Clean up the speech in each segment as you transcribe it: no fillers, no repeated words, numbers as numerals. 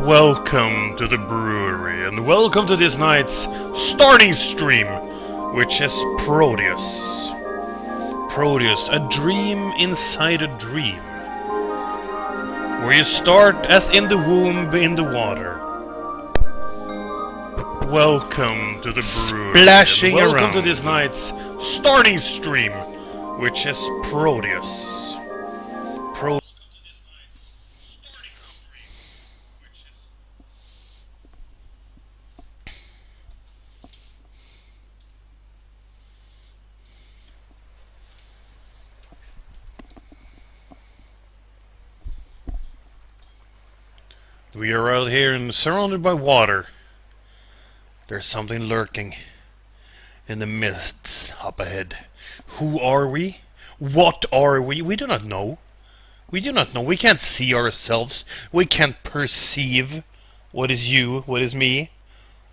Welcome to the brewery, and welcome to this night's starting stream, which is Proteus. Proteus, a dream inside a dream, where you start as in the womb in the water. Welcome to the brewery, Splashing and welcome around. to this night's starting stream, which is Proteus. We are out here and surrounded by water. There's something lurking in the mists up ahead. Who are we? What are we? We do not know. We do not know. We can't see ourselves. We can't perceive what is you, what is me,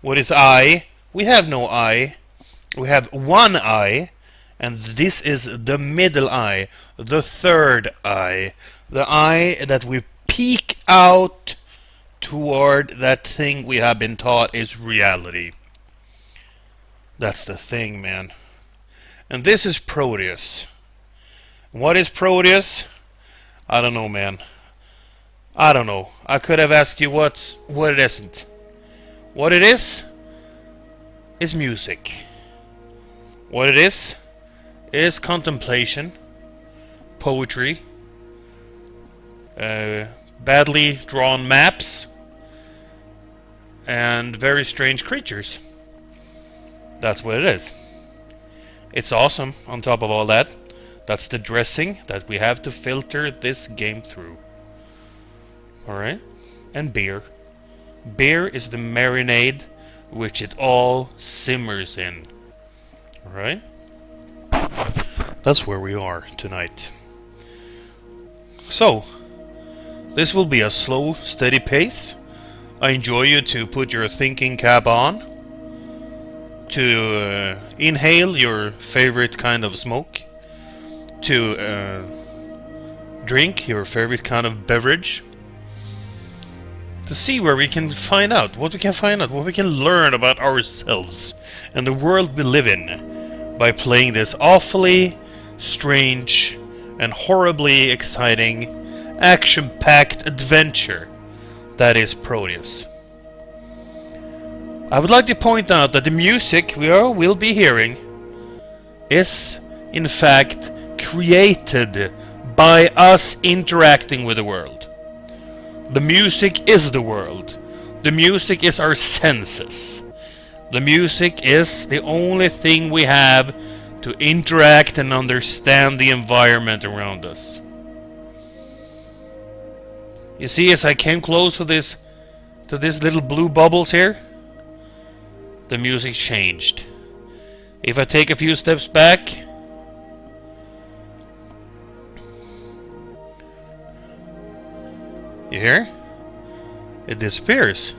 what is I. We have no eye. We have one eye, and this is the middle eye, the third eye, the eye that we peek out toward that thing we have been taught is reality. That's the thing, man. And this is Proteus. What is Proteus? I don't know, man. I don't know. I could have asked you what it isn't. What it is music. What it is contemplation, poetry, badly drawn maps, and very strange creatures. That's what it is. It's awesome. On top of all that, that's the dressing that we have to filter this game through. Alright? And beer. Beer is the marinade which it all simmers in. Alright? That's where we are tonight. So, this will be a slow, steady pace. I enjoy you to put your thinking cap on, to inhale your favorite kind of smoke, to drink your favorite kind of beverage, to see where we can find out, what we can learn about ourselves and the world we live in by playing this awfully strange and horribly exciting action-packed adventure that is Proteus. I would like to point out that the music we will be hearing is in fact created by us interacting with the world. The music is the world. The music is our senses. The music is the only thing we have to interact and understand the environment around us. You see, as I came close to this little blue bubbles here, the music changed. If I take a few steps back, you hear? It disappears.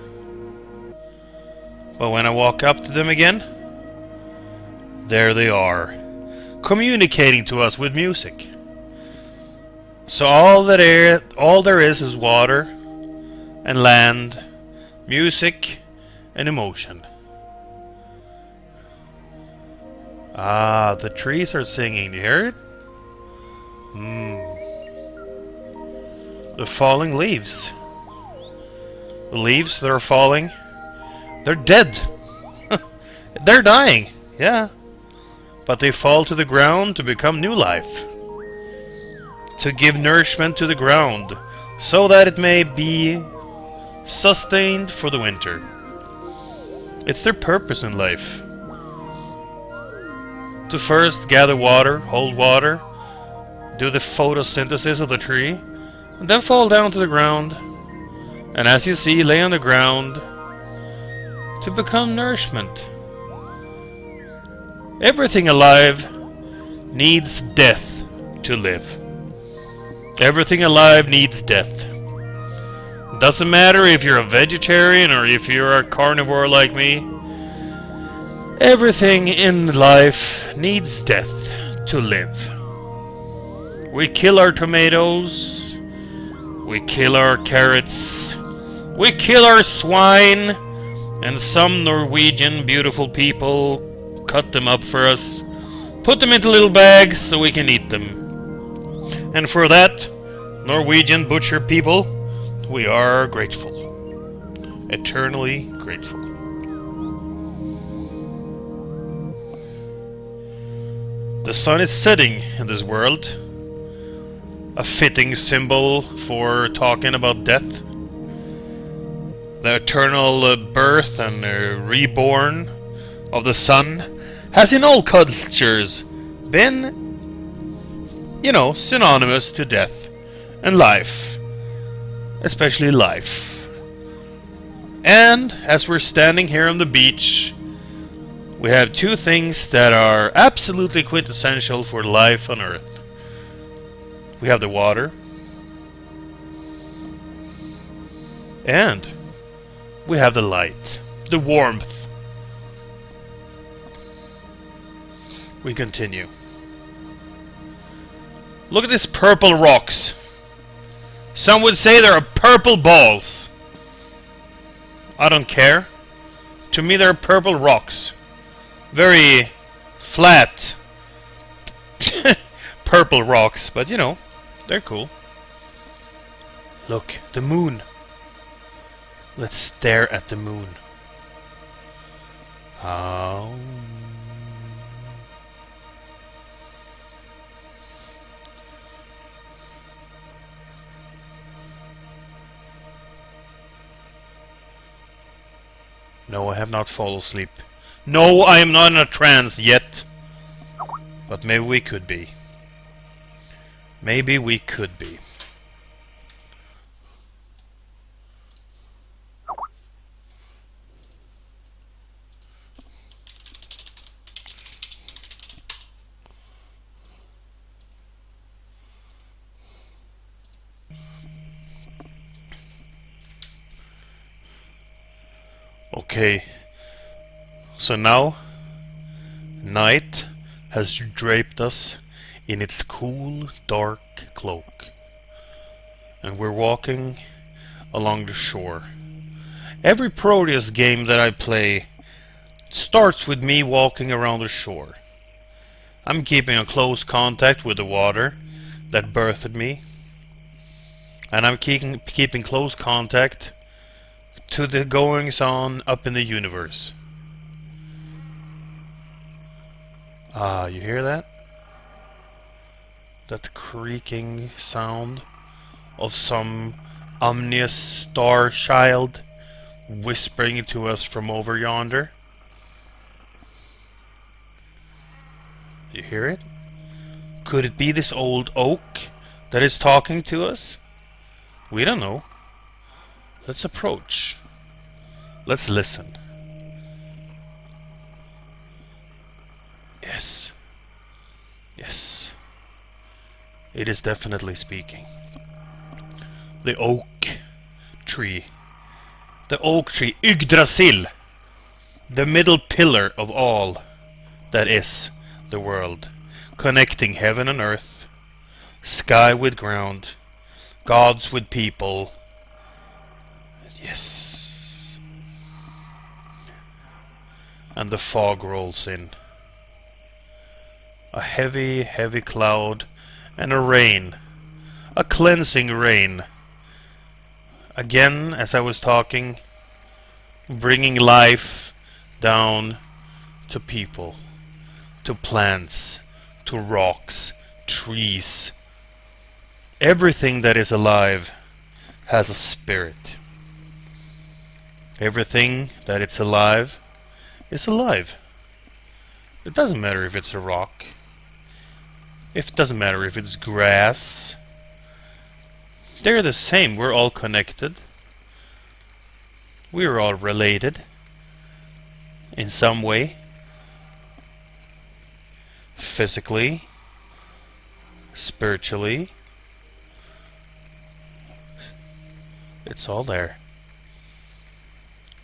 But when I walk up to them again, there they are, communicating to us with music. So all there is water and land, music and emotion. Ah, the trees are singing. Do you hear it? The falling leaves. The leaves that are falling, they're dead. They're dying, yeah. But they fall to the ground to become new life. To give nourishment to the ground, so that it may be sustained for the winter. It's their purpose in life. To first gather water, hold water, do the photosynthesis of the tree, and then fall down to the ground, and as you see, lay on the ground to become nourishment. Everything alive needs death to live. Everything alive needs death. Doesn't matter if you're a vegetarian or if you're a carnivore like me. Everything in life needs death to live. We kill our tomatoes. We kill our carrots. We kill our swine, and some Norwegian beautiful people cut them up for us, put them into little bags so we can eat them. And for that, Norwegian butcher people, we are grateful. Eternally grateful. The sun is setting in this world, a fitting symbol for talking about death. The eternal birth and reborn of the sun has in all cultures been, synonymous to death and life, especially life. And as we're standing here on the beach, we have two things that are absolutely quintessential for life on Earth. We have the water, and we have the light, the warmth. We continue. Look at these purple rocks. Some would say they're purple balls. I don't care. To me, they're purple rocks. Very flat purple rocks, but they're cool. Look, the moon. Let's stare at the moon. Oh. No, I have not fallen asleep. No, I am not in a trance yet. But maybe we could be. Maybe we could be. Okay, so now night has draped us in its cool, dark cloak, and we're walking along the shore. Every Proteus game that I play starts with me walking around the shore. I'm keeping a close contact with the water that birthed me, and I'm keeping close contact to the goings on up in the universe. Ah, you hear that? That creaking sound of some ominous star child whispering to us from over yonder. You hear it? Could it be this old oak that is talking to us? We don't know. Let's approach. Let's listen. Yes. Yes. It is definitely speaking. The oak tree. The oak tree, Yggdrasil. The middle pillar of all that is the world. Connecting heaven and earth. Sky with ground. Gods with people. Yes. And the fog rolls in. A heavy, heavy cloud and a rain. A cleansing rain. Again, as I was talking, bringing life down to people, to plants, to rocks, trees. Everything that is alive has a spirit. Everything that is alive is alive. It doesn't matter if it's a rock. It doesn't matter if it's grass. They're the same. We're all connected. We're all related in some way. Physically, spiritually. It's all there.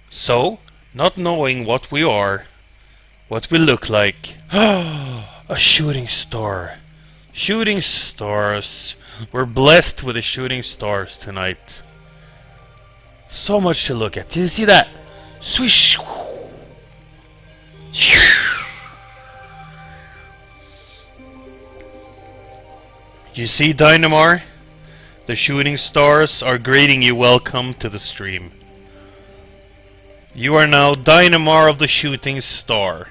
So, not knowing what we are, what we look like. A shooting star. Shooting stars. We're blessed with the shooting stars tonight. So much to look at. Did you see that? Swish! You see, Dynamar? The shooting stars are greeting you welcome to the stream. You are now Dynamar of the Shooting Star.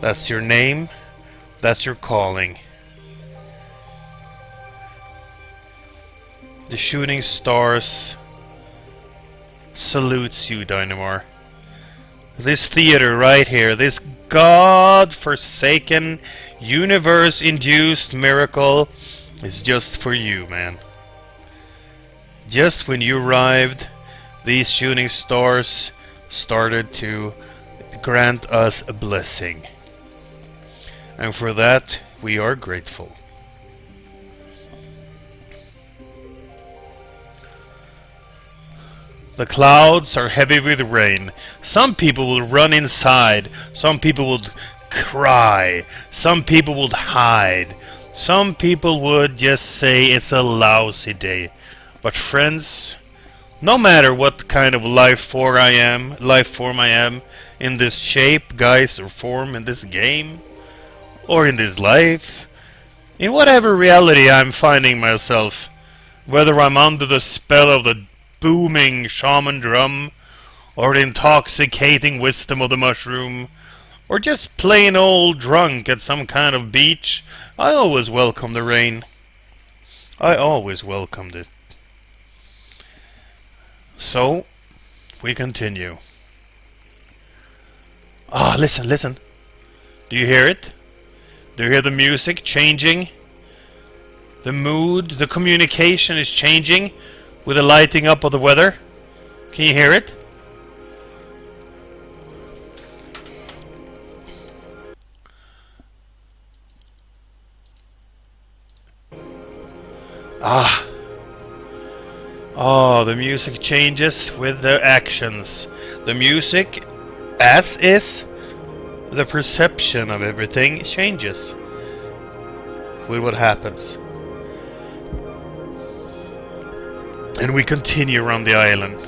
That's your name. That's your calling. The Shooting Stars salutes you, Dynamar. This theater right here, this God-forsaken, universe-induced miracle is just for you, man. Just when you arrived, these shooting stars started to grant us a blessing. And for that, we are grateful. The clouds are heavy with rain. Some people will run inside. Some people would cry. Some people would hide. Some people would just say it's a lousy day. But friends, no matter what kind of life form I am in this shape, guise, or form in this game, or in this life, in whatever reality I'm finding myself, whether I'm under the spell of the booming shaman drum, or the intoxicating wisdom of the mushroom, or just plain old drunk at some kind of beach, I always welcome the rain. I always welcomed it. So, we continue. Ah, listen, listen. Do you hear it? Do you hear the music changing? The mood, the communication is changing with the lighting up of the weather. Can you hear it? Ah. Oh, the music changes with the actions. The music, as is, the perception of everything changes with what happens. And we continue around the island.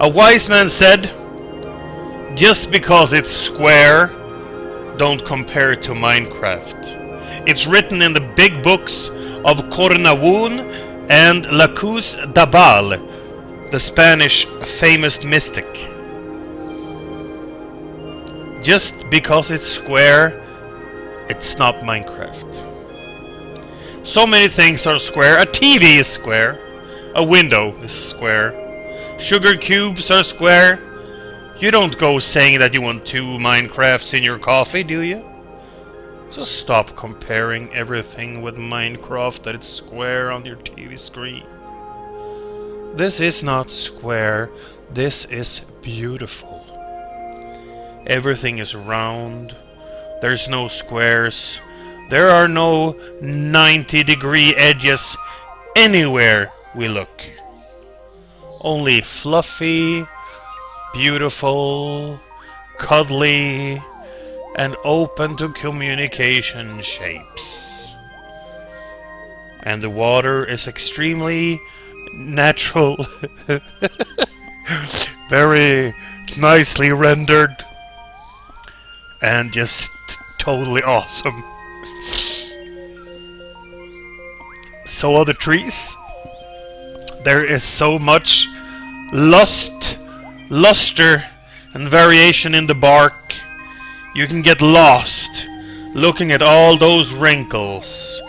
A wise man said, just because it's square, don't compare it to Minecraft. It's written in the big books of Cornawoon and Lacus Dabal, the Spanish famous mystic. Just because it's square, it's not Minecraft. So many things are square. A TV is square. A window is square. Sugar cubes are square. You don't go saying that you want 2 Minecrafts in your coffee, do you? So stop comparing everything with Minecraft that it's square on your TV screen. This is not square. This is beautiful. Everything is round. There's no squares. There are no 90-degree edges anywhere we look. Only fluffy, beautiful, cuddly, and open to communication shapes. And the water is extremely natural, very nicely rendered, and just totally awesome. So are the trees. There is so much luster and variation in the bark. You can get lost looking at all those wrinkles,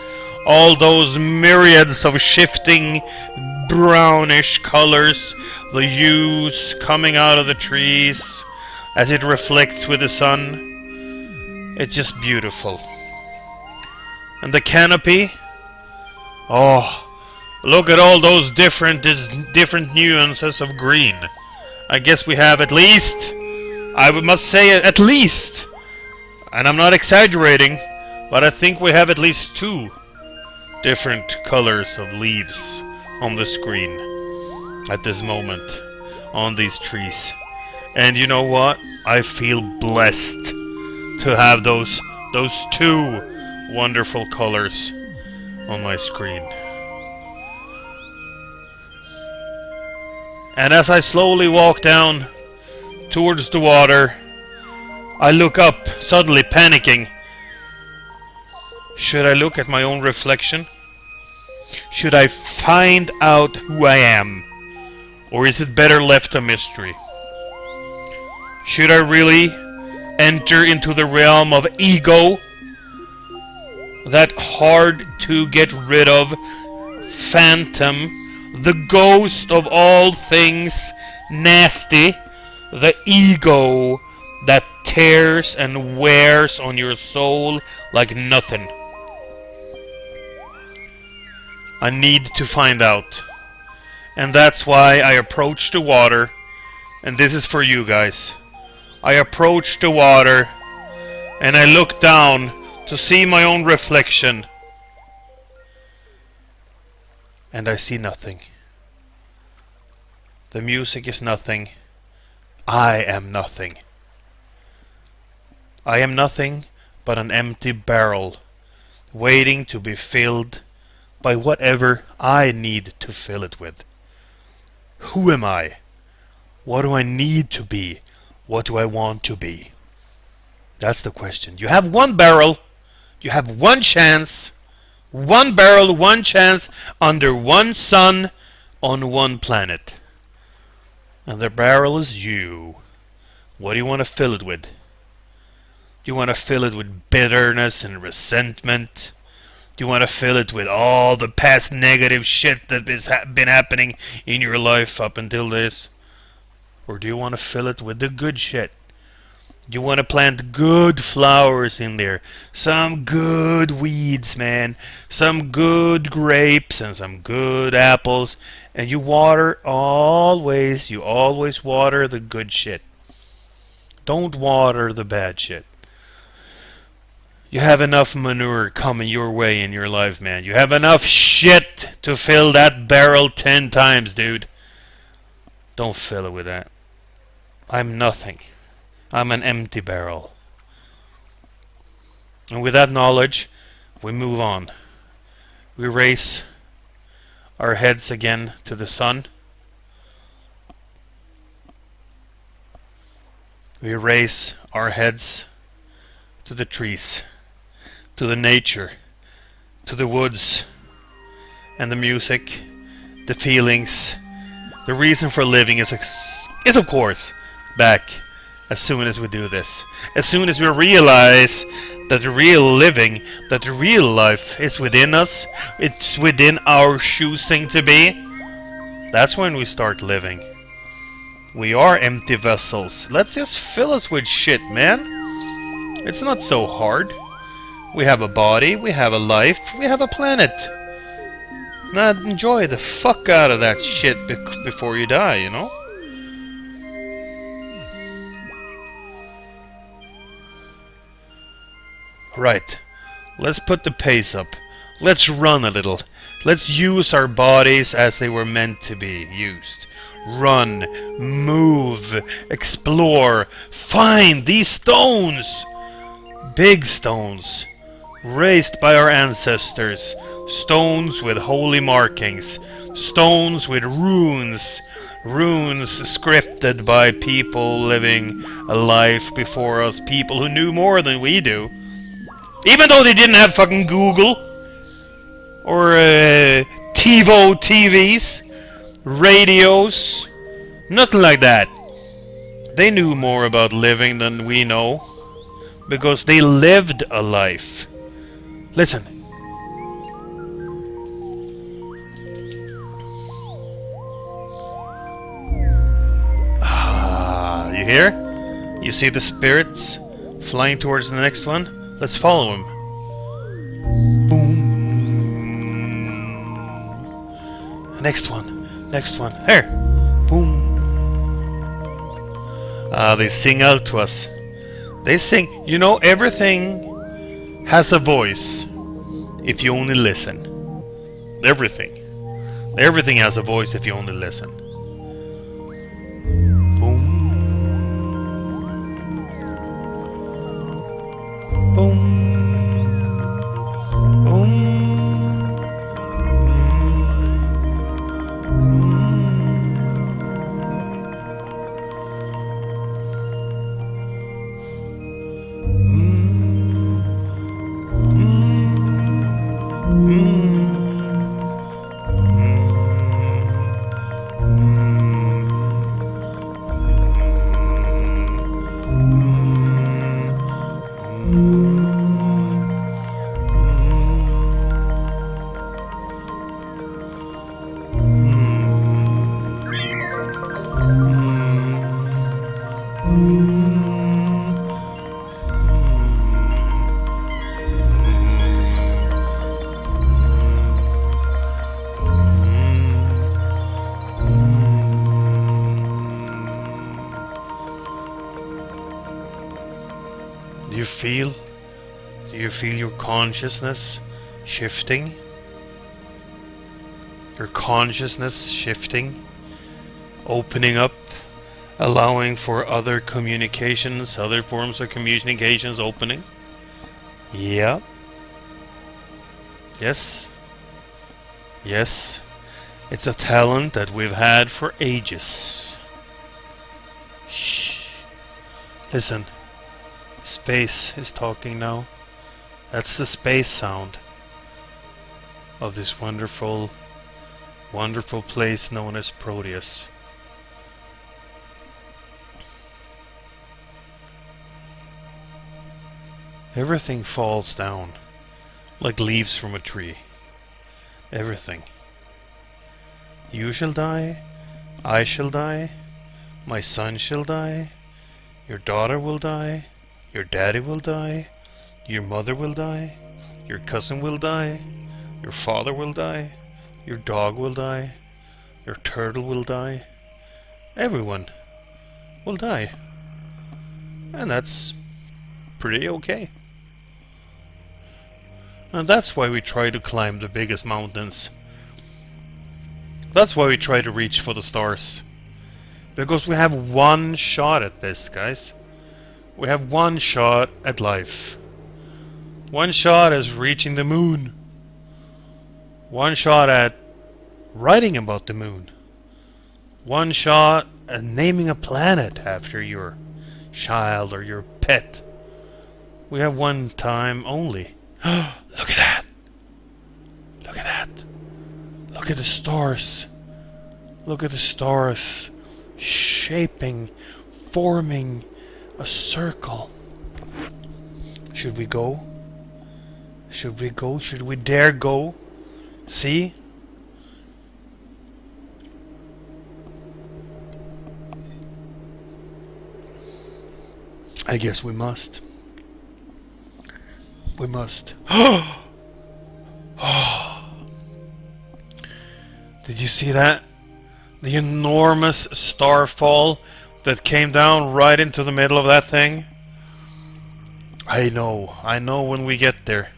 all those myriads of shifting brownish colors, the hues coming out of the trees as it reflects with the sun. It's just beautiful. And the canopy, oh, look at all those different nuances of green. I guess we have at least, I must say at least, and I'm not exaggerating, but I think we have at least 2 different colors of leaves on the screen at this moment on these trees. And you know what? I feel blessed to have those two wonderful colors on my screen. And as I slowly walk down towards the water, I look up, suddenly panicking. Should I look at my own reflection? Should I find out who I am? Or is it better left a mystery? Should I really enter into the realm of ego? That hard to get rid of phantom, the ghost of all things nasty, the ego that tears and wears on your soul like nothing. I need to find out. And that's why I approach the water. And this is for you guys. I approach the water and I look down to see my own reflection. And I see nothing. The music is nothing. I am nothing. I am nothing but an empty barrel, waiting to be filled by whatever I need to fill it with. Who am I? What do I need to be? What do I want to be? That's the question. You have one barrel. You have one chance. One barrel, one chance, under one sun, on one planet. And the barrel is you. What do you want to fill it with? Do you want to fill it with bitterness and resentment? Do you want to fill it with all the past negative shit that has been happening in your life up until this? Or do you want to fill it with the good shit? Do you want to plant good flowers in there? Some good weeds, man. Some good grapes and some good apples. And you always water the good shit. Don't water the bad shit. You have enough manure coming your way in your life, man. You have enough shit to fill that barrel 10 times, dude. Don't fill it with that. I'm nothing. I'm an empty barrel. And with that knowledge, we move on. We raise our heads again to the sun. We raise our heads to the trees, to the nature, to the woods, and the music, the feelings. The reason for living is of course back as soon as we do this. As soon as we realize that the real living, that the real life is within us, it's within our choosing to be, that's when we start living. We are empty vessels. Let's just fill us with shit, man. It's not so hard. We have a body, we have a life, we have a planet. Now enjoy the fuck out of that shit before you die, you know? Right. Let's put the pace up. Let's run a little. Let's use our bodies as they were meant to be used. Run, move, explore, find these stones. Big stones, raised by our ancestors. Stones with holy markings. Stones with runes. Runes scripted by people living a life before us. People who knew more than we do. Even though they didn't have fucking Google. Or TiVo TVs. Radios. Nothing like that. They knew more about living than we know. Because they lived a life. Listen. You hear? You see the spirits flying towards the next one? Let's follow them. Boom. Next one. Next one. Here. Boom. They sing out to us. They sing. You know, everything has a voice if you only listen. Everything. Everything has a voice if you only listen. Boom. feel? Do you feel your consciousness shifting? Your consciousness shifting? Opening up? Allowing for other communications, other forms of communications opening? Yeah. Yes. Yes. It's a talent that we've had for ages. Shh. Listen. Space is talking now. That's the space sound of this wonderful, wonderful place known as Proteus. Everything falls down like leaves from a tree. Everything. You shall die, I shall die, my son shall die, your daughter will die, your daddy will die, your mother will die, your cousin will die, your father will die, your dog will die, your turtle will die. Everyone will die. And that's pretty okay. And that's why we try to climb the biggest mountains. That's why we try to reach for the stars. Because we have one shot at this, guys. We have one shot at life. One shot at reaching the moon. One shot at writing about the moon. One shot at naming a planet after your child or your pet. We have one time only. Look at that. Look at that. Look at the stars. Look at the stars shaping, forming a circle. Should we go? Should we go? Should we dare go? See? I guess we must. We must. Did you see that? The enormous starfall that came down right into the middle of that thing? I know when we get there,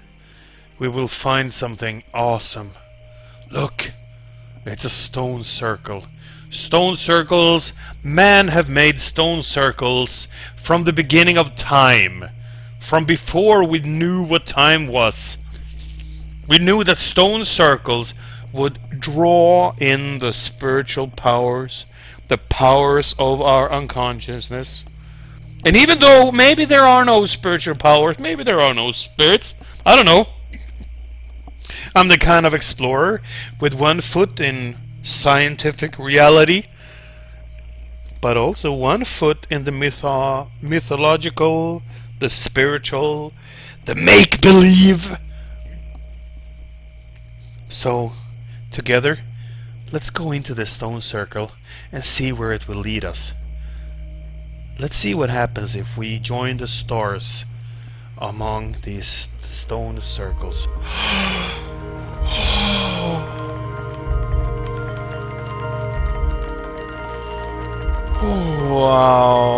we will find something awesome. Look, it's a stone circle. Stone circles, man have made stone circles from the beginning of time. From before we knew what time was. We knew that stone circles would draw in the spiritual powers, the powers of our unconsciousness. And even though maybe there are no spiritual powers, maybe there are no spirits, I don't know. I'm the kind of explorer with one foot in scientific reality, but also one foot in the mythological, the spiritual, the make-believe. So, together, let's go into the stone circle and see where it will lead us. Let's see what happens if we join the stars among these stone circles. Wow.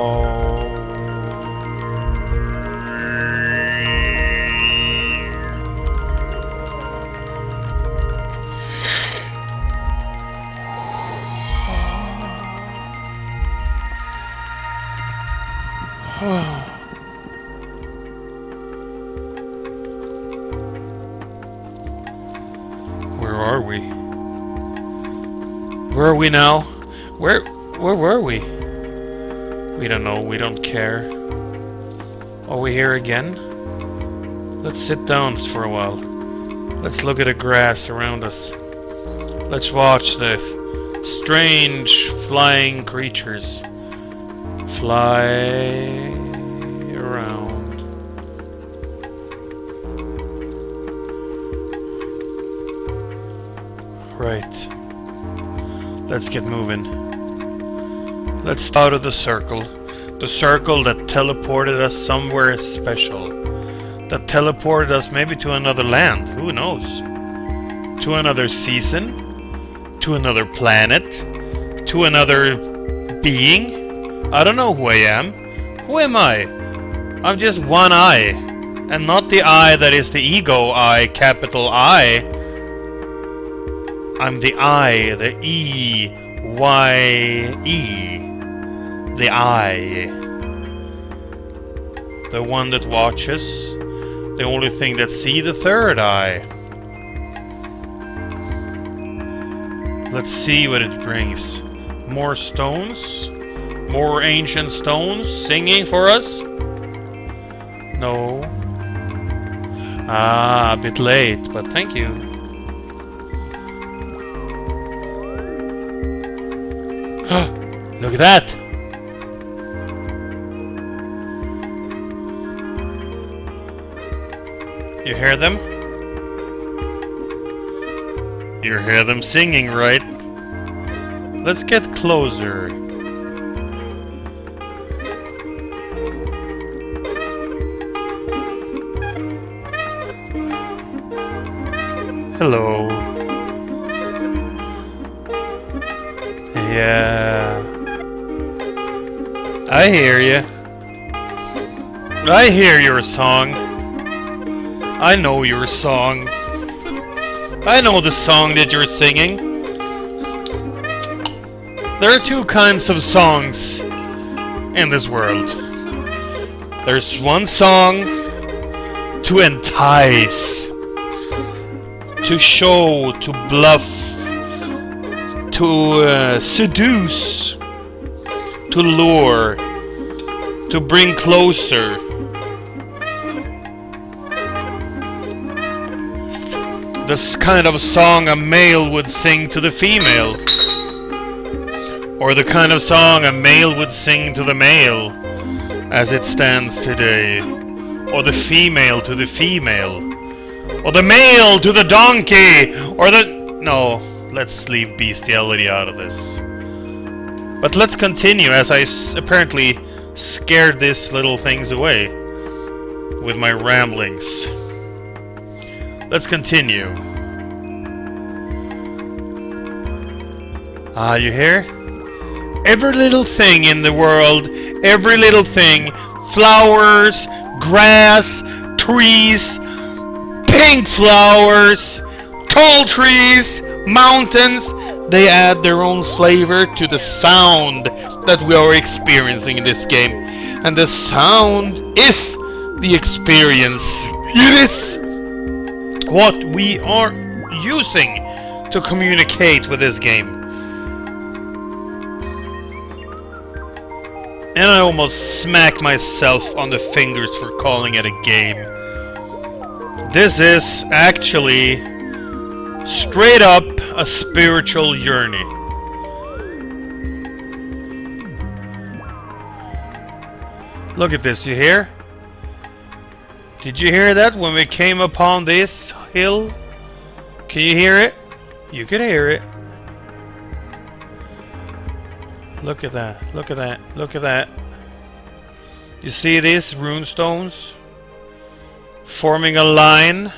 Where are we? Where are we now? Where were we? We don't know, we don't care. Are we here again? Let's sit down for a while. Let's look at the grass around us. Let's watch the strange flying creatures fly around. Right. Let's get moving. Let's start with the circle. The circle that teleported us somewhere special. That teleported us maybe to another land. Who knows? To another season. To another planet. To another being. I don't know who I am. Who am I? I'm just one I, and not the I that is the ego I, capital I. I'm the I, the E-Y-E. The I. The one that watches. The only thing that see, the third eye. Let's see what it brings. More stones? More ancient stones singing for us? No. Ah, a bit late, but thank you. Look at that! You hear them? You hear them singing, right? Let's get closer. Hello. Yeah. I hear you. I hear your song. I know your song. I know the song that you're singing. There are two kinds of songs in this world. There's one song to entice, to show, to bluff, to seduce, to lure, to bring closer. This kind of song a male would sing to the female. Or the kind of song a male would sing to the male, as it stands today. Or the female to the female. Or the male to the donkey! Or the... No, let's leave bestiality out of this. But let's continue, as I apparently scared these little things away with my ramblings. Let's continue. Ah, you hear? Every little thing in the world, every little thing, flowers, grass, trees, pink flowers, tall trees, mountains, they add their own flavor to the sound that we are experiencing in this game. And the sound is the experience. It is what we are using to communicate with this game. And I almost smack myself on the fingers for calling it a game. This is actually straight up a spiritual journey. Look at this, you hear? Did you hear that when we came upon this hill? Can you hear it? You can hear it. Look at that, look at that, look at that. You see these rune stones? Forming a line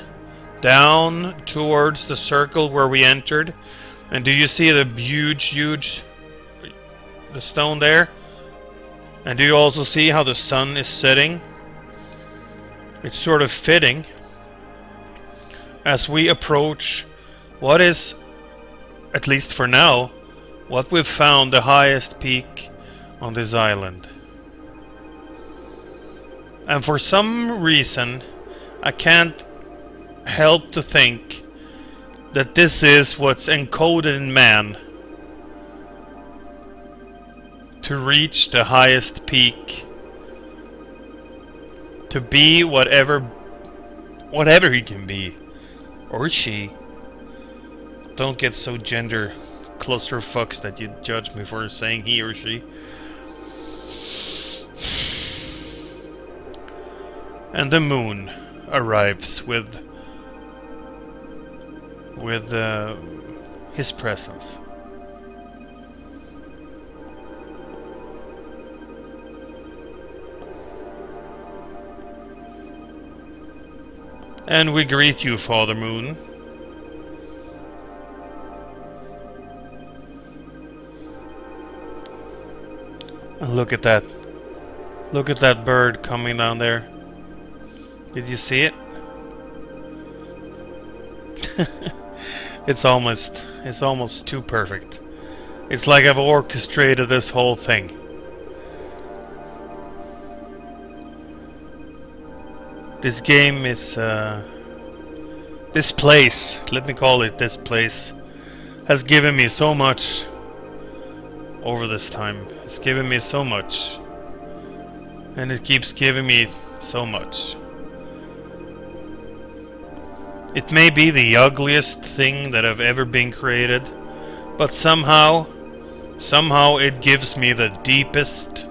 down towards the circle where we entered. And do you see the huge the stone there? And do you also see how the sun is setting? It's sort of fitting as we approach what is, at least for now, what we've found the highest peak on this island. And for some reason, I can't help to think that this is what's encoded in man to reach the highest peak, to be whatever he can be, or she. Don't get so gender clusterfucks that you judge me for saying he or she. And the moon arrives with his presence. And we greet you, Father Moon. And look at that. Look at that bird coming down there. Did you see it? It's almost too perfect. It's like I've orchestrated this whole thing. This game is, this place, let me call it this place, has given me so much over this time. It's given me so much. And it keeps giving me so much. It may be the ugliest thing that have ever been created, but somehow it gives me the deepest,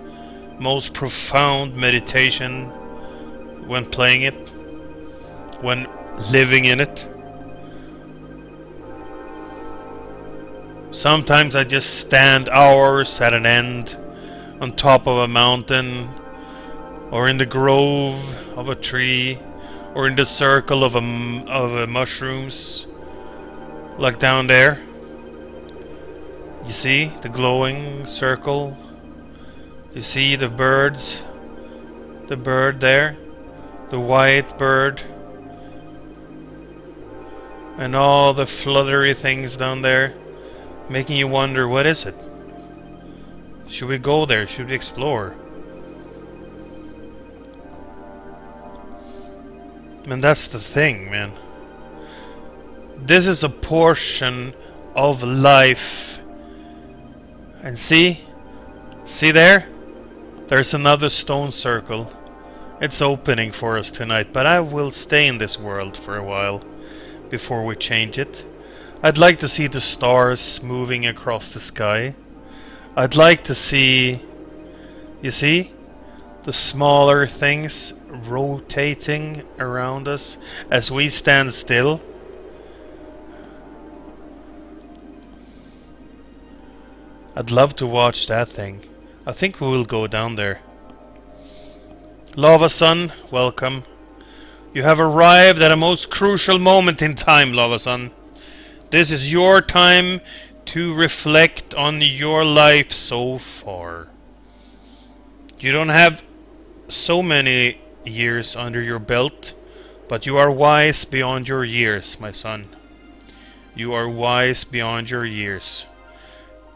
most profound meditation when playing it, when living in it. Sometimes I just stand hours at an end on top of a mountain, or in the grove of a tree, or in the circle of mushrooms, like down there. You see the glowing circle? You see the birds? The bird there? The white bird? And all the fluttery things down there, making you wonder, what is it? Should we go there? Should we explore? And that's the thing, man. This is a portion of life. And see there? There's another stone circle. It's opening for us tonight, but I will stay in this world for a while before we change it. I'd like to see the stars moving across the sky. I'd like to see, you see, the smaller things rotating around us as we stand still. I'd love to watch that thing. I think we will go down there. Lava Sun, welcome. You have arrived at a most crucial moment in time, Lava Sun. This is your time to reflect on your life so far. You don't have so many years under your belt, but you are wise beyond your years, my son. You are wise beyond your years.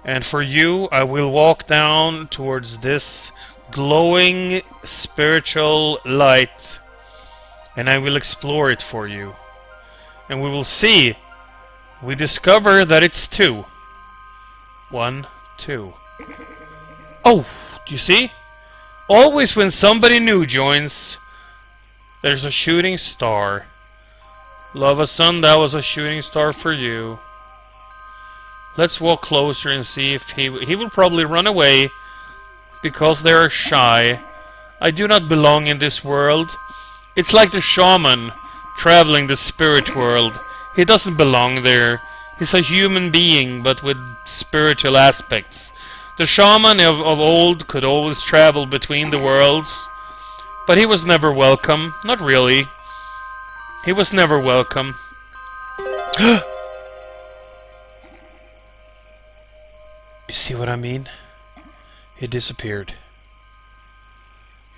And for you, I will walk down towards this glowing spiritual light, and I will explore it for you. And we will see. We discover that it's 2. 1, 2. Oh, do you see? Always when somebody new joins, there's a shooting star. Lava Sun, that was a shooting star for you. Let's walk closer and see if he will probably run away because they are shy. I do not belong in this world. It's like the shaman traveling the spirit world. He doesn't belong there. He's a human being, but with spiritual aspects. The shaman of old could always travel between the worlds, but he was never welcome. Not really. He was never welcome. You see what I mean? He disappeared.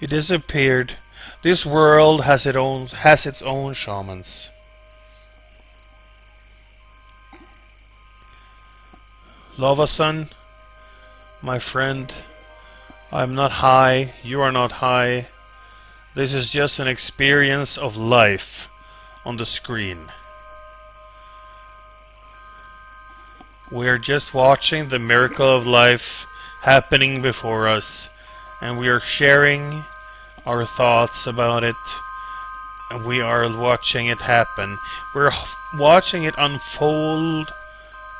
He disappeared. This world has its own shamans. Lava Sun, my friend, I'm not high, you are not high. This is just an experience of life on the screen. We are just watching the miracle of life happening before us, and we are sharing our thoughts about it, and we are watching it happen. We're watching it unfold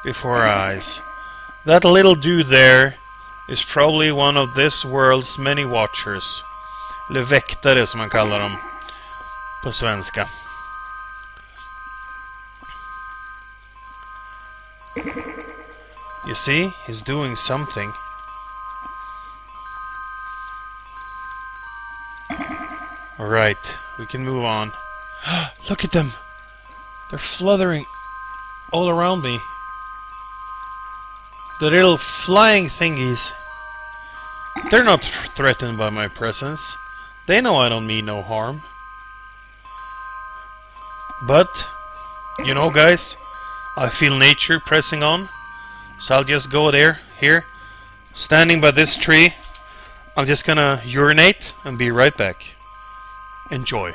before our eyes. That little dude there is probably one of this world's many watchers. Eller väktare som man kallar dem på svenska. You see, he's doing something. Alright, we can move on. Look at them! They're fluttering all around me. The little flying thingies. They're not threatened by my presence. They know I don't mean no harm. But, you know guys, I feel nature pressing on. So I'll just go there, here, standing by this tree. I'm just gonna urinate and be right back. Enjoy.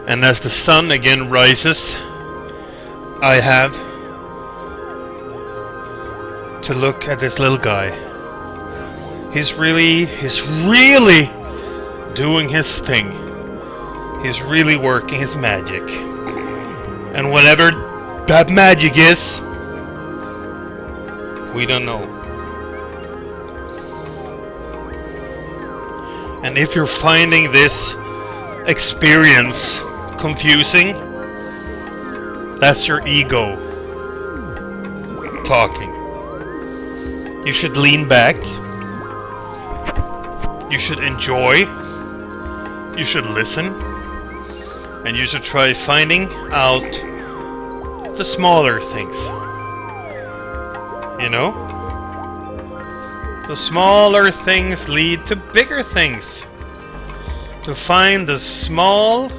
And as the sun again rises, I have to look at this little guy. He's really doing his thing. He's really working his magic. And whatever that magic is, we don't know. And if you're finding this experience confusing, that's your ego talking. You should lean back. You should enjoy. You should listen. And you should try finding out the smaller things. You know? The smaller things lead to bigger things. To find the small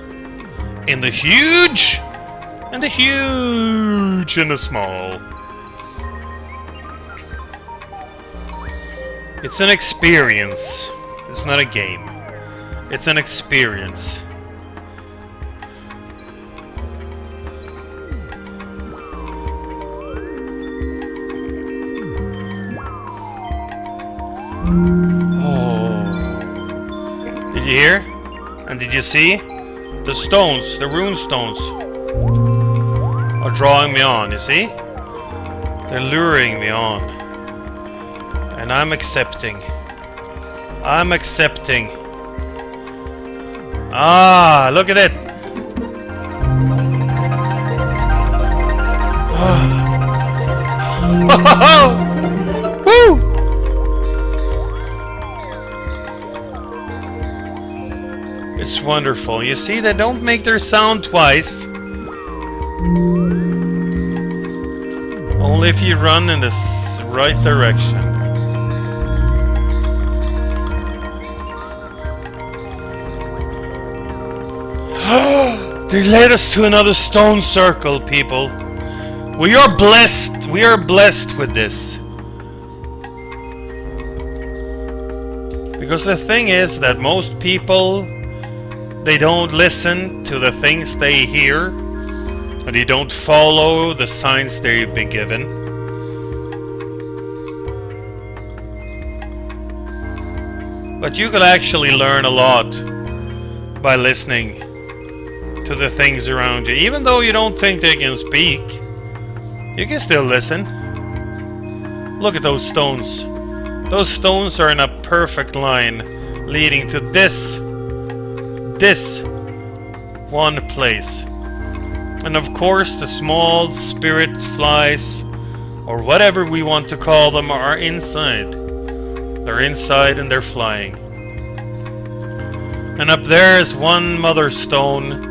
in the huge, and the huge in the small. It's an experience. It's not a game. It's an experience. Oh. Did you hear? And did you see? The stones, the rune stones, are drawing me on, you see? They're luring me on. And I'm accepting. I'm accepting. Ah, look at it! Woo! It's wonderful. You see, they don't make their sound twice. Only if you run in the right direction. They led us to another stone circle, people. We are blessed. We are blessed with this. Because the thing is that most people, they don't listen to the things they hear, and they don't follow the signs they've been given. But you could actually learn a lot by listening to the things around you. Even though you don't think they can speak, you can still listen. Look at those stones. Those stones are in a perfect line leading to this one place. And of course the small spirit flies, or whatever we want to call them, are inside. They're inside and they're flying. And up there is one mother stone,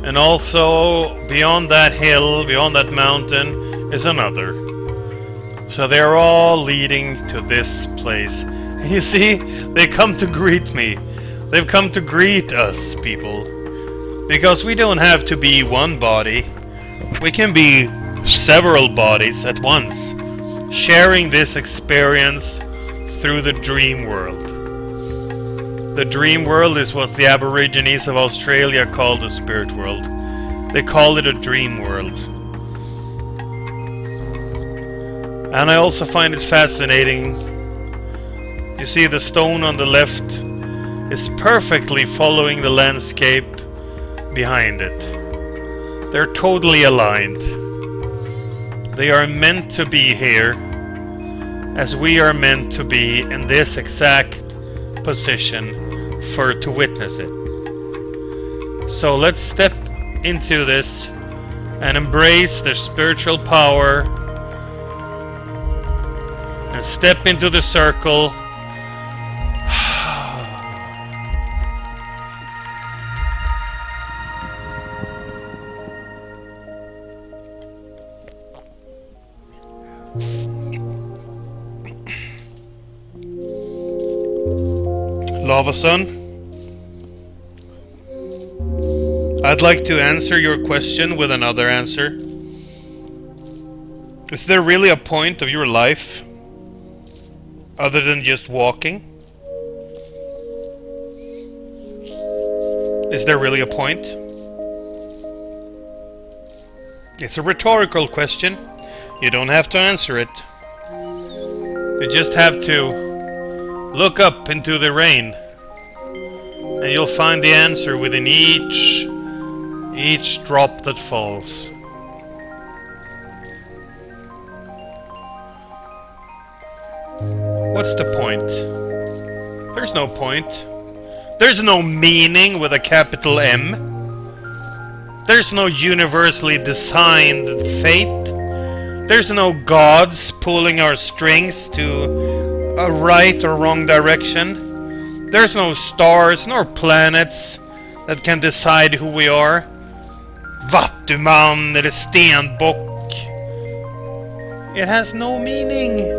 and also beyond that hill, beyond that mountain, is another. So they're all leading to this place. And you see, they come to greet me. They've come to greet us, people. Because we don't have to be one body. We can be several bodies at once, sharing this experience through the dream world. The dream world is what the Aborigines of Australia call the spirit world. They call it a dream world. And I also find it fascinating. You see, the stone on the left is perfectly following the landscape behind it. They're totally aligned. They are meant to be here, as we are meant to be in this exact position to witness it. So let's step into this and embrace the spiritual power and step into the circle. Lava Sun, I'd like to answer your question with another answer. Is there really a point of your life other than just walking? Is there really a point? It's a rhetorical question. You don't have to answer it. You just have to look up into the rain, and you'll find the answer within each drop that falls. What's the point? There's no point. There's no meaning with a capital M. There's no universally designed fate. There's no gods pulling our strings to a right or wrong direction. There's no stars nor planets that can decide who we are. Vattuman eller stenbock. It has no meaning.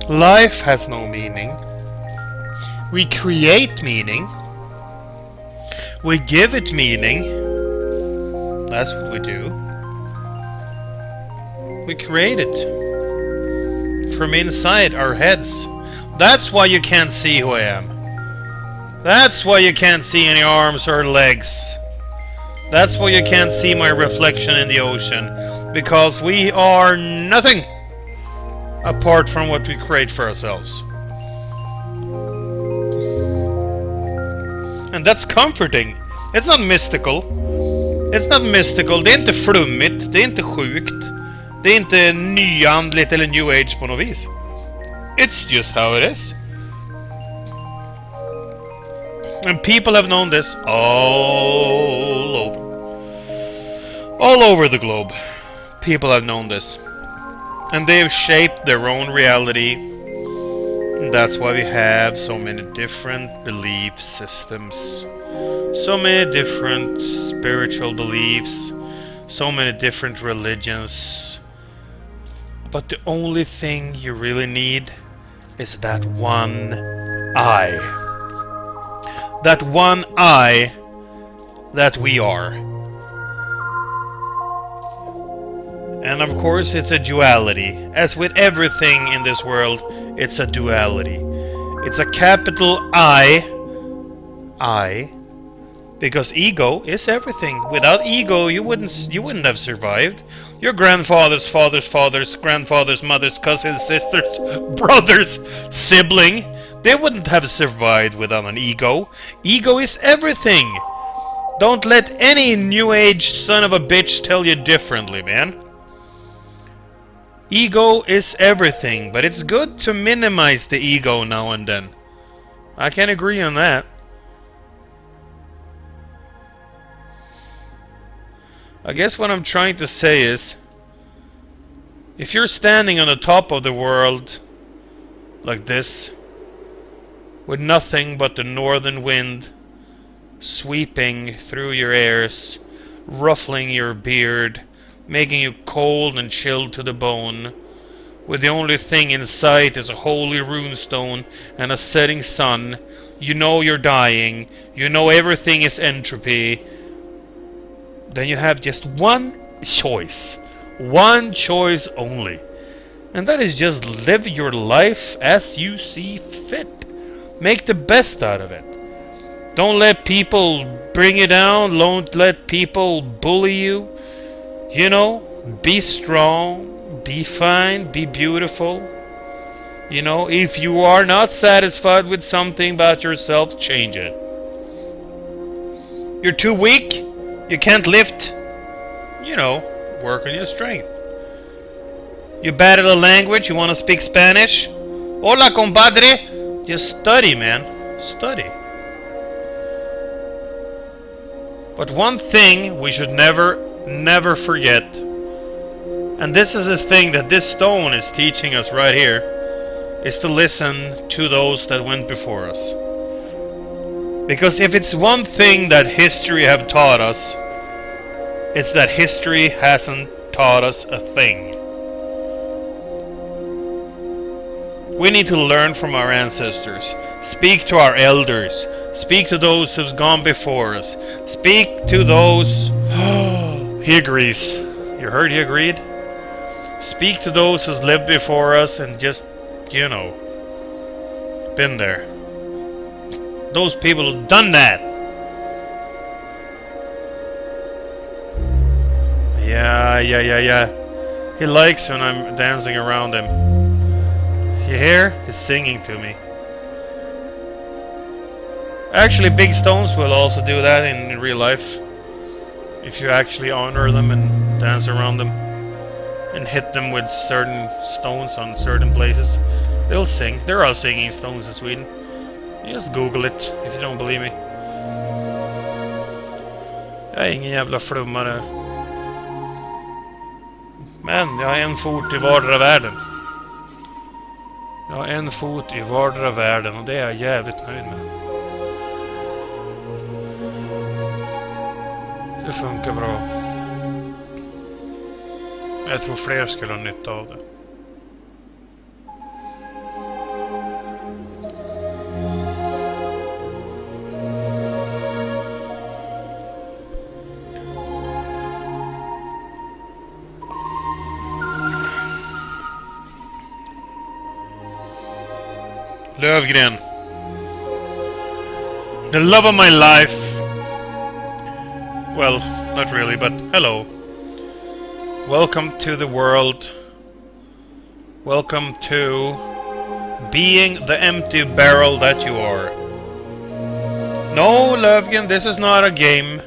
Life has no meaning. We create meaning. We give it meaning. That's what we do. We create it from inside our heads. That's why you can't see who I am. That's why you can't see any arms or legs. That's why you can't see my reflection in the ocean. Because we are nothing apart from what we create for ourselves. And that's comforting. It's not mystical. It's not mystical. Det är inte flummigt. Det är inte sjukt. Det är inte nyandligt eller new age på något vis. It's just how it is. And people have known this all over the globe. People have known this. And they have shaped their own reality. And that's why we have so many different belief systems. So many different spiritual beliefs. So many different religions. But the only thing you really need is that one I. That one I that we are. And of course it's a duality. As with everything in this world, it's a duality. It's a capital I. Because ego is everything. Without ego, you wouldn't have survived. Your grandfather's father's grandfather's mother's cousins, sisters, brothers, sibling, they wouldn't have survived without an ego. Ego is everything. Don't let any new age son of a bitch tell you differently, man. Ego is everything, but it's good to minimize the ego now and then. I can agree on that. I guess what I'm trying to say is, if you're standing on the top of the world like this, with nothing but the northern wind sweeping through your ears, ruffling your beard, making you cold and chilled to the bone, with the only thing in sight is a holy runestone and a setting sun, you know you're dying, you know everything is entropy, then you have just one choice only, and that is just live your life as you see fit. Make the best out of it. Don't let people bring you down. Don't let people bully you. You know, be strong, be fine, be beautiful. You know, if you are not satisfied with something about yourself, change it. You're too weak, you can't lift. You know, work on your strength. You're bad at a language, you want to speak Spanish? Hola, compadre. Just study, man. Study. But one thing we should never forget, and this is this thing that this stone is teaching us right here, is to listen to those that went before us. Because if it's one thing that history have taught us, it's that history hasn't taught us a thing. We need to learn from our ancestors, speak to our elders, speak to those who've gone before us, speak to those... He agrees. You heard he agreed? Speak to those who've lived before us and just, you know, been there. Those people who've done that. Yeah. He likes when I'm dancing around him. You hear? He's singing to me. Actually, big stones will also do that in real life. If you actually honor them and dance around them and hit them with certain stones on certain places, they'll sing. They're all singing stones in Sweden. You just Google it if you don't believe me. Jag är ingen jävla flummare. Men jag har en fot i vardera världen. Jag har en fot i vardera världen och det är jag jävligt nöjd med. Det funkar bra. Jag tror fler skulle ha nytta av det. Lövgren. The love of my life. Well, not really, but hello. Welcome to the world. Welcome to being the empty barrel that you are. No, Lövgren, this is not a game.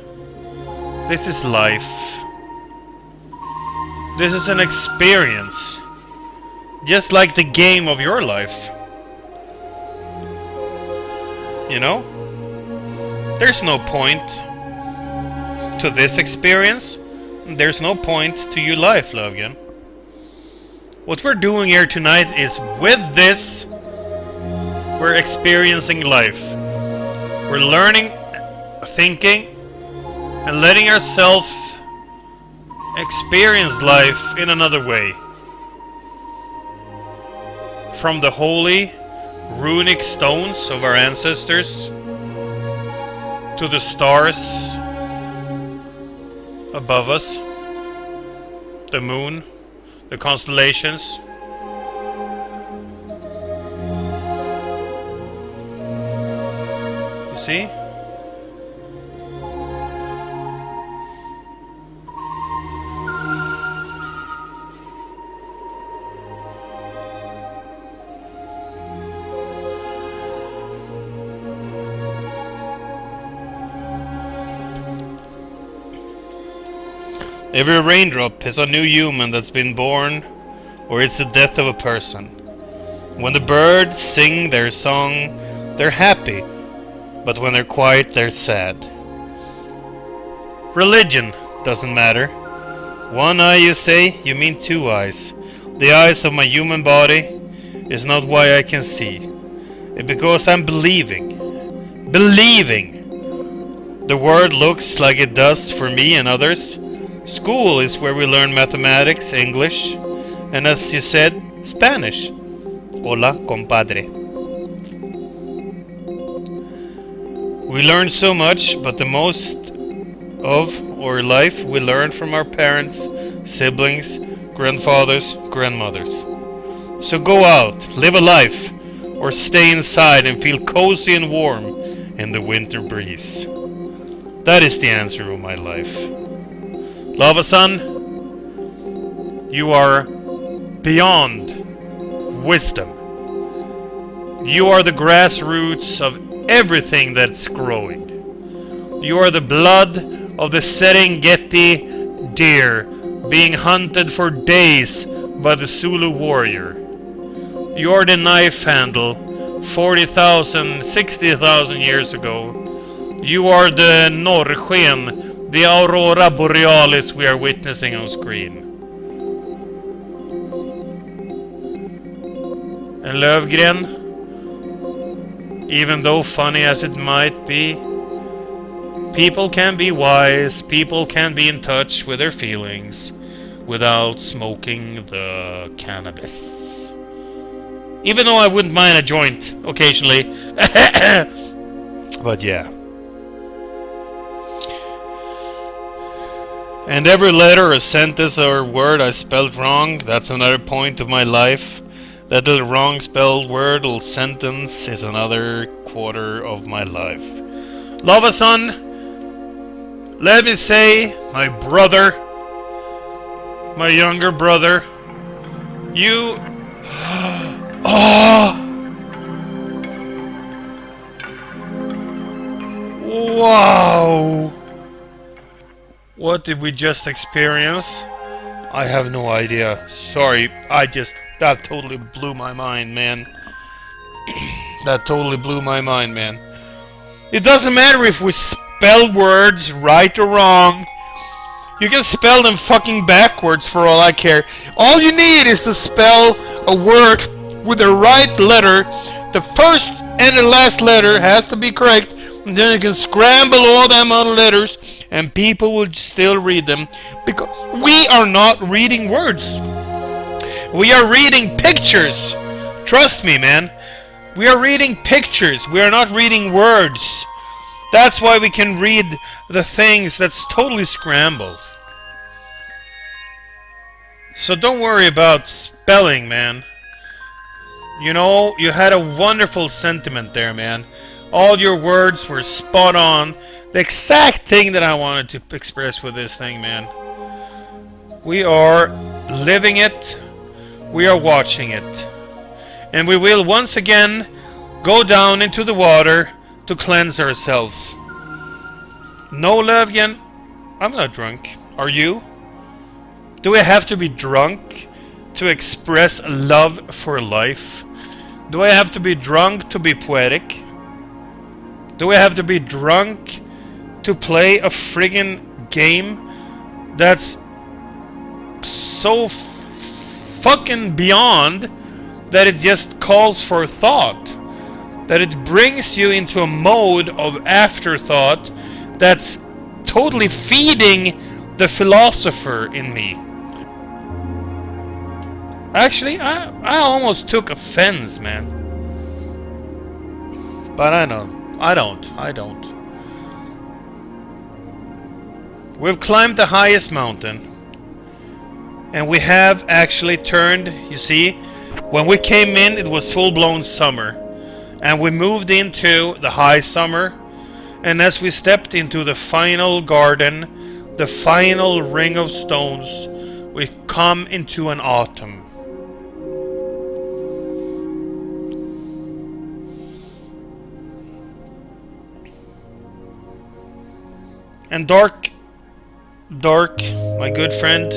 This is life. This is an experience. Just like the game of your life. You know? There's no point to this experience. There's no point to your life, Lövgren. What we're doing here tonight is with this, we're experiencing life. We're learning, thinking, and letting ourselves experience life in another way. From the holy runic stones of our ancestors to the stars above us, the moon, the constellations. You see? Every raindrop is a new human that's been born, or it's the death of a person. When the birds sing their song, they're happy, but when they're quiet, they're sad. Religion doesn't matter. One eye, you say, you mean two eyes. The eyes of my human body is not why I can see. It's because I'm believing. Believing! The world looks like it does for me and others. School is where we learn mathematics, English, and as you said, Spanish. Hola, compadre. We learn so much, but the most of our life we learn from our parents, siblings, grandfathers, grandmothers. So go out, live a life, or stay inside and feel cozy and warm in the winter breeze? That is the answer of my life. Lava-san, you are beyond wisdom. You are the grassroots of everything that's growing. You are the blood of the Serengeti deer being hunted for days by the Zulu warrior. You are the knife handle 40,000, 60,000 years ago. You are the norrsken, the aurora borealis we are witnessing on screen. And Lövgren, even though funny as it might be, people can be wise, people can be in touch with their feelings without smoking the cannabis. Even though I wouldn't mind a joint occasionally. But yeah. And every letter or sentence or word I spelled wrong, that's another point of my life. That little wrong spelled word or sentence is another quarter of my life. Lava-san, let me say, my brother, my younger brother, you... Oh! Wow! What did we just experience? I have no idea. Sorry, that totally blew my mind, man. That totally blew my mind, man. It doesn't matter if we spell words right or wrong. You can spell them fucking backwards for all I care. All you need is to spell a word with the right letter. The first and the last letter has to be correct. And then you can scramble all them other letters and people will still read them. Because we are not reading words. We are reading pictures. Trust me, man. We are reading pictures. We are not reading words. That's why we can read the things that's totally scrambled. So don't worry about spelling, man. You know, you had a wonderful sentiment there, man. All your words were spot on. The exact thing that I wanted to express with this thing, man. We are living it. We are watching it. And we will once again go down into the water to cleanse ourselves. No, Lövgren, I'm not drunk. Are you? Do I have to be drunk to express love for life? Do I have to be drunk to be poetic? Do I have to be drunk to play a friggin' game that's so fucking beyond that it just calls for thought? That it brings you into a mode of afterthought that's totally feeding the philosopher in me. Actually, I almost took offense, man. But I don't. We've climbed the highest mountain. And we have actually turned, you see, when we came in it was full-blown summer. And we moved into the high summer. And as we stepped into the final garden, the final ring of stones, we come into an autumn. And Dark, my good friend,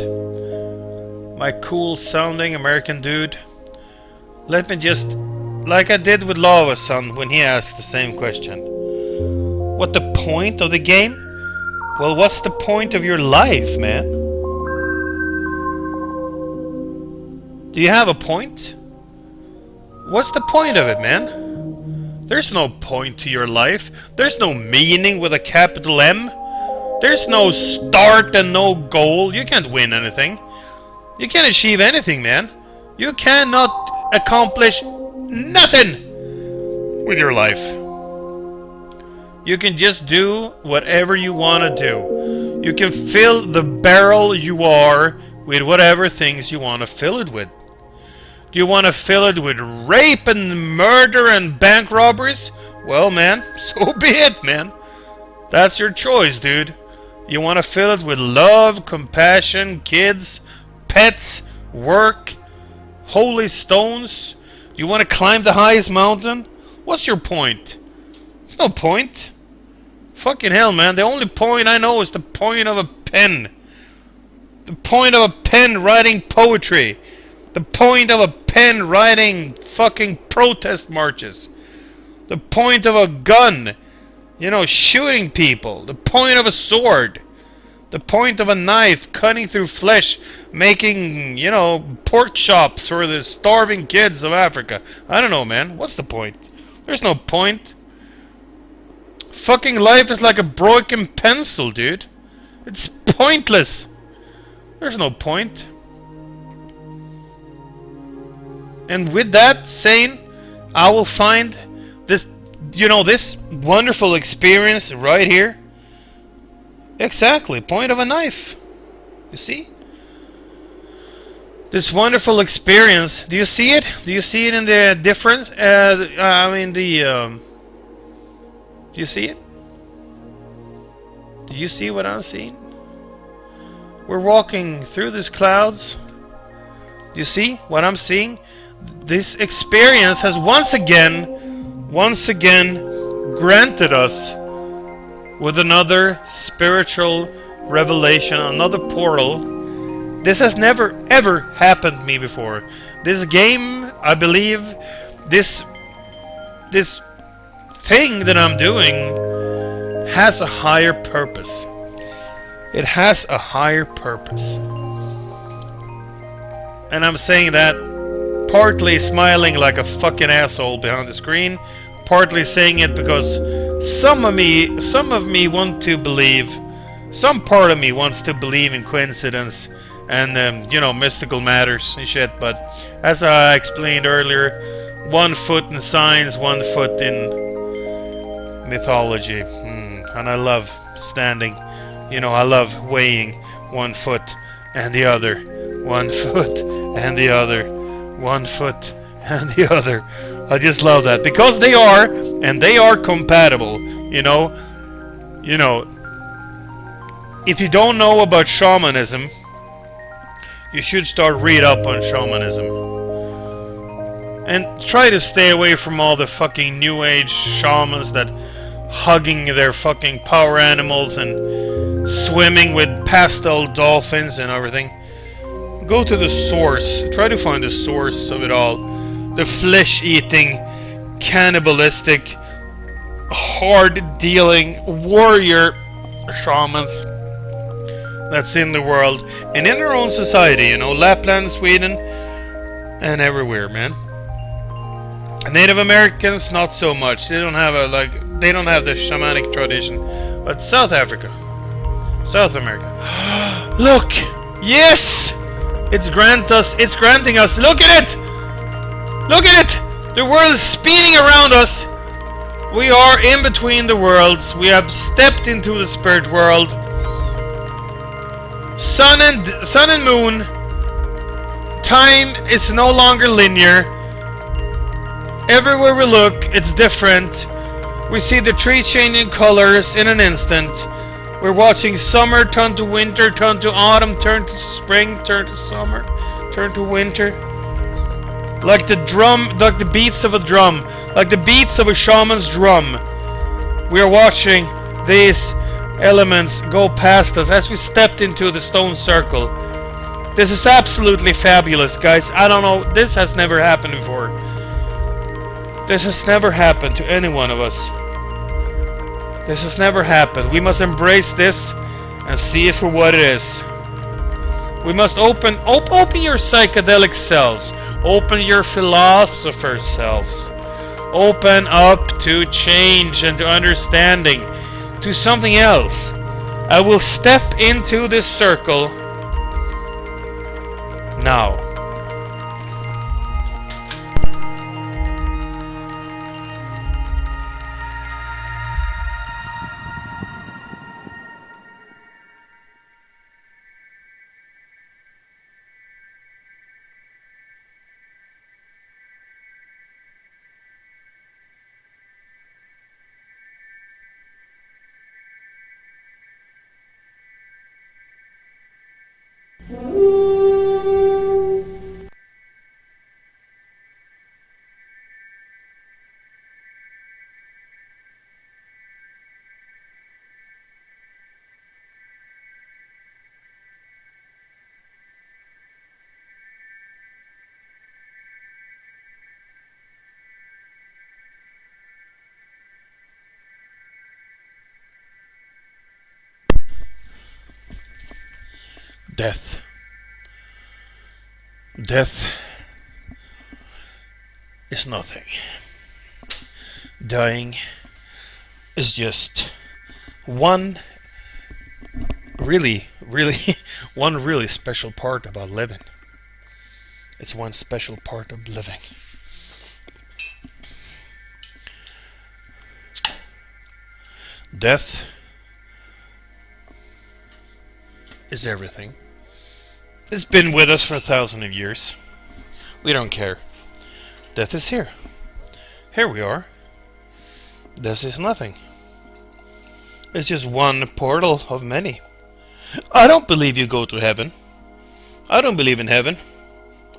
my cool sounding American dude, let me just, like I did with Lava-san when he asked the same question. What the point of the game? Well, what's the point of your life, man? Do you have a point? What's the point of it, man? There's no point to your life. There's no meaning with a capital M. There's no start and no goal. You can't win anything. You can't achieve anything, man. You cannot accomplish nothing with your life. You can just do whatever you want to do. You can fill the barrel you are with whatever things you want to fill it with. Do you want to fill it with rape and murder and bank robberies? Well, man, so be it, man. That's your choice, dude. You want to fill it with love, compassion, kids, pets, work, holy stones? You want to climb the highest mountain? What's your point? There's no point. Fucking hell, man. The only point I know is the point of a pen. The point of a pen writing poetry. The point of a pen writing fucking protest marches. The point of a gun, shooting people. The point of a sword. The point of a knife cutting through flesh, making, pork chops for the starving kids of Africa. I don't know, man. What's the point? There's no point. Fucking life is like a broken pencil, dude. It's pointless. There's no point. And with that saying, I will find this, this wonderful experience right here. Exactly, point of a knife. You see? This wonderful experience. Do you see it? Do you see it in the difference? Do you see it? Do you see what I'm seeing? We're walking through these clouds. Do you see what I'm seeing? This experience has once again granted us with another spiritual revelation, another portal. This has never ever happened to me before. This game, I believe, this thing that I'm doing has a higher purpose. It has a higher purpose. And I'm saying that partly smiling like a fucking asshole behind the screen, partly saying it because some of me want to believe, some part of me wants to believe in coincidence and mystical matters and shit. But as I explained earlier, 1 foot in science, 1 foot in mythology, and I love standing. I love weighing 1 foot and the other, 1 foot and the other, 1 foot and the other. I just love that because they are compatible. If you don't know about shamanism, you should start read up on shamanism and try to stay away from all the fucking new age shamans that hugging their fucking power animals and swimming with pastel dolphins and everything. Go to the source. Try to find the source of it all. The flesh-eating, cannibalistic, hard-dealing warrior shamans that's in the world and in our own society. Lapland, Sweden, and everywhere, man. Native Americans, not so much. They don't have the shamanic tradition. But South America. Look! Yes! It's granting us. Look at it! Look at it! The world is speeding around us. We are in between the worlds. We have stepped into the spirit world. Sun and moon. Time is no longer linear. Everywhere we look, it's different. We see the trees changing colors in an instant. We're watching summer turn to winter, turn to autumn, turn to spring, turn to summer, turn to winter. Like the beats of a drum, like the beats of a shaman's drum. We are watching these elements go past us as we stepped into the stone circle. This is absolutely fabulous, guys. I don't know, this has never happened before. This has never happened to any one of us. This has never happened. We must embrace this and see it for what it is. We must open your psychedelic selves. Open your philosopher selves. Open up to change and to understanding, to something else. I will step into this circle now. Death. Death is nothing. Dying is just one really, one really special part about living. It's one special part of living. Death is everything. It's been with us for 1,000 of years. We don't care. Death is here. Here we are. This is nothing. It's just one portal of many. I don't believe you go to heaven. I don't believe in heaven.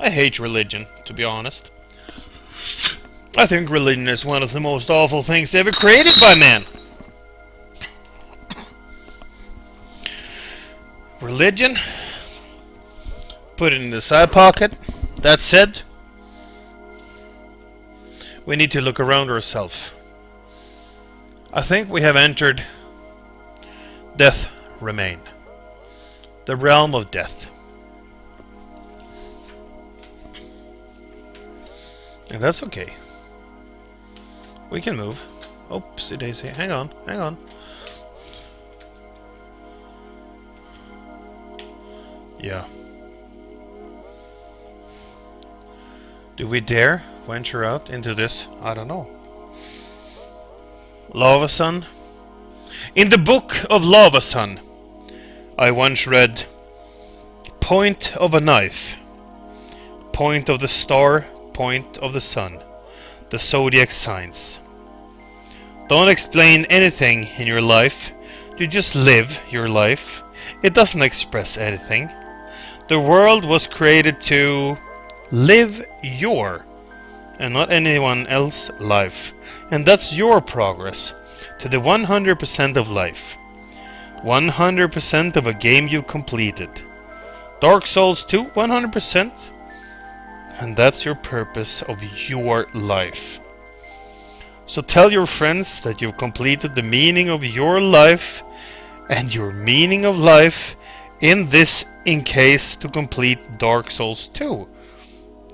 I hate religion, to be honest. I think religion is one of the most awful things ever created by man. Religion, put it in the side pocket. That said, we need to look around ourselves. I think we have entered death remain, the realm of death. And that's okay. We can move. Oopsie daisy. Hang on, hang on. Yeah. Do we dare venture out into this? I don't know. Lava Sun. In the book of Lava Sun, I once read, point of a knife, point of the star, point of the sun, the zodiac signs. Don't explain anything in your life. You just live your life. It doesn't express anything. The world was created to live your and not anyone else's life. And that's your progress to the 100% of life. 100% of a game you completed. Dark Souls 2, 100%. And that's your purpose of your life. So tell your friends that you've completed the meaning of your life and your meaning of life in this in case to complete Dark Souls 2.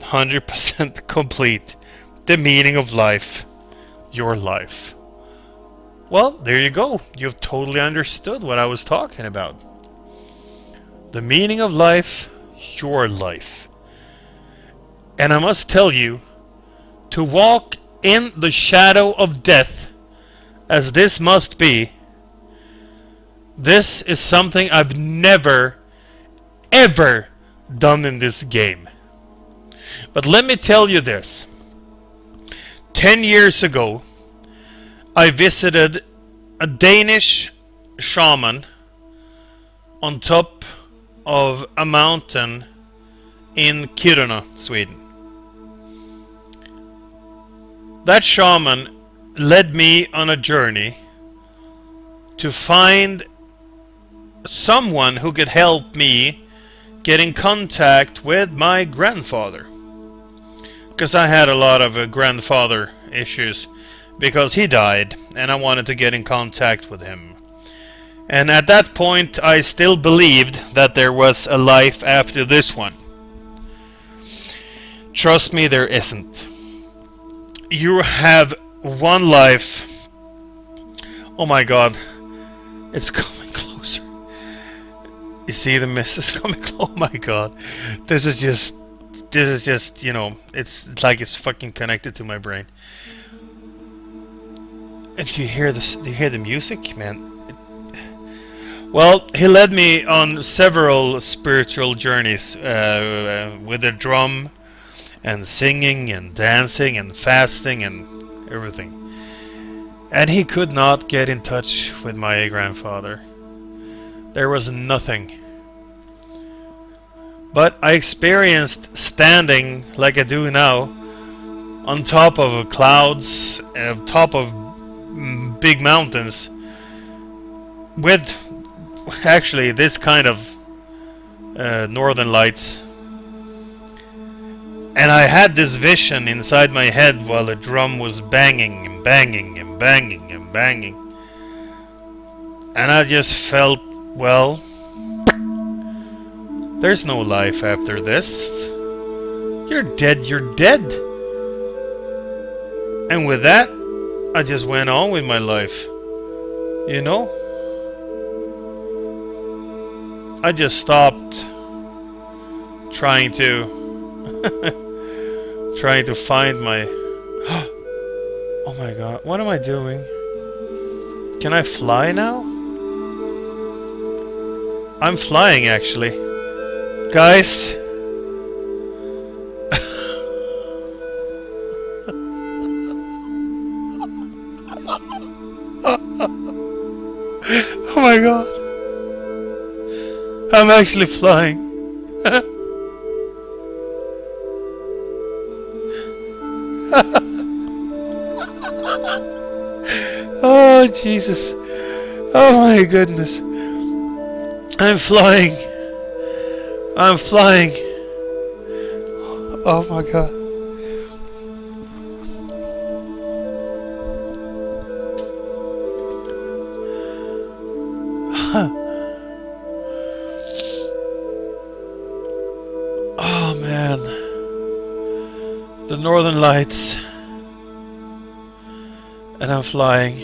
100% complete the meaning of life, your life. Well, there you go. You've totally understood what I was talking about. The meaning of life, your life. And I must tell you, to walk in the shadow of death, as this must be, this is something I've never, ever done in this game. But let me tell you this. 10 years ago, I visited a Danish shaman on top of a mountain in Kiruna, Sweden. That shaman led me on a journey to find someone who could help me get in contact with my grandfather. Because I had a lot of grandfather issues because he died and I wanted to get in contact with him. And at that point I still believed that there was a life after this one. Trust me, there isn't. You have one life. Oh my god. It's coming closer. You see the mist is coming close. Oh my god. This is just, you know, it's like it's fucking connected to my brain. And do you hear this? Do you hear the music, man? Well, he led me on several spiritual journeys with a drum and singing and dancing and fasting and everything. And he could not get in touch with my grandfather. There was nothing. But I experienced standing like I do now on top of clouds, top of big mountains with actually this kind of northern lights. And I had this vision inside my head while the drum was banging and banging and banging and banging. And I just felt, well, There's no life after this. You're dead, you're dead. And with that, I just went on with my life. You know? I just stopped trying to trying to find my oh my god, what am I doing? Can I fly now? I'm flying actually. Guys. Oh my god. I'm actually flying. Oh Jesus. Oh my goodness. I'm flying. I'm flying. Oh my god. Oh man. The Northern Lights. And I'm flying.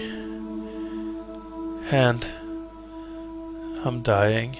And I'm dying.